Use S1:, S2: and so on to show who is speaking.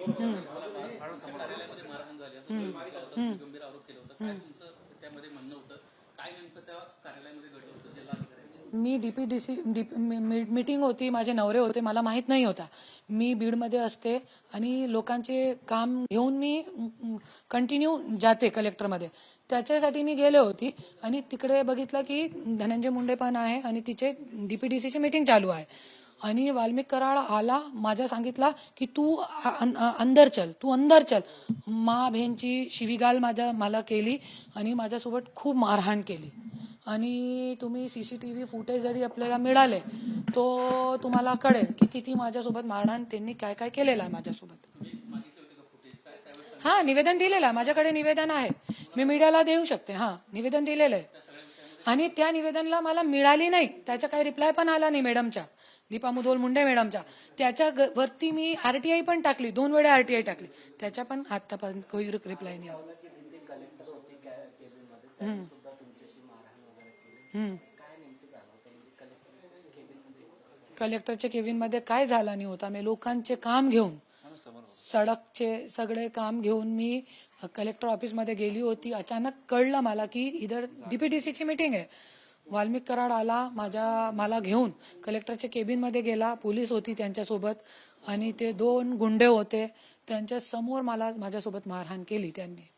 S1: कार्यालयामध्ये मारहाण झाली असं गंभीर आरोप केला होता. काय तुमचं त्यामध्ये म्हणणं होतं? काय नेमकं त्या कार्यालयामध्ये घडलं होतं जिल्हाधिकाऱ्यांच्या?
S2: मी डीपीडीसी मीटिंग होती, माझे नवरे होते, मला माहित नाही होता. मी बीडमध्ये असते आणि लोकांचे काम घेऊन मी कंटिन्यू जाते कलेक्टरमध्ये. त्याच्यासाठी मी गेले होती आणि तिकडे बघितलं की धनंजय मुंडे पण आहे आणि तिचे डीपीडीसीची मीटिंग चालू आहे. आणि वाल्मिक कराड आला, माझ्या सांगितला की तू अंदर चल, तू अंदर चल. मा बहीणची शिवीगाळ मला केली आणि माझ्यासोबत खूप मारहाण केली. आणि तुम्ही सीसीटीव्ही फुटेज जरी आपल्याला मिळाले तो तुम्हाला कळेल की किती माझ्यासोबत मारहाण त्यांनी काय काय केलेलं आहे माझ्यासोबत. हा, निवेदन दिलेलं आहे, माझ्याकडे निवेदन आहे, मी मीडियाला देऊ शकते. हा, निवेदन दिलेलं आहे आणि त्या निवेदनला मला मिळाली नाही, त्याचा काही रिप्लाय पण आला नाही मॅडमच्या, दीपा मुधोळ मुंडे मॅडमच्या. त्याच्या वरती मी आरटीआय पण टाकली, 2 वेळा आरटीआय टाकली, त्याच्या पण आतापर्यंत काही रिप्लाय नाही आला. कलेक्टरच्या केबिन मध्ये काय झालं नाही होता. मी लोकांचे काम घेऊन, सडकचे सगळे काम घेऊन मी कलेक्टर ऑफिस मध्ये गेली होती. अचानक कळलं मला की इधर डीपीडीसीची मीटिंग आहे. वाल्मिक कराड आला, मला घेऊन कलेक्टरच्या केबिन मध्ये गेला. पोलीस होती त्यांच्यासोबत आणि ते 2 गुंडे होते, त्यांच्या समोर माझ्यासोबत मारहाण केली त्यांनी.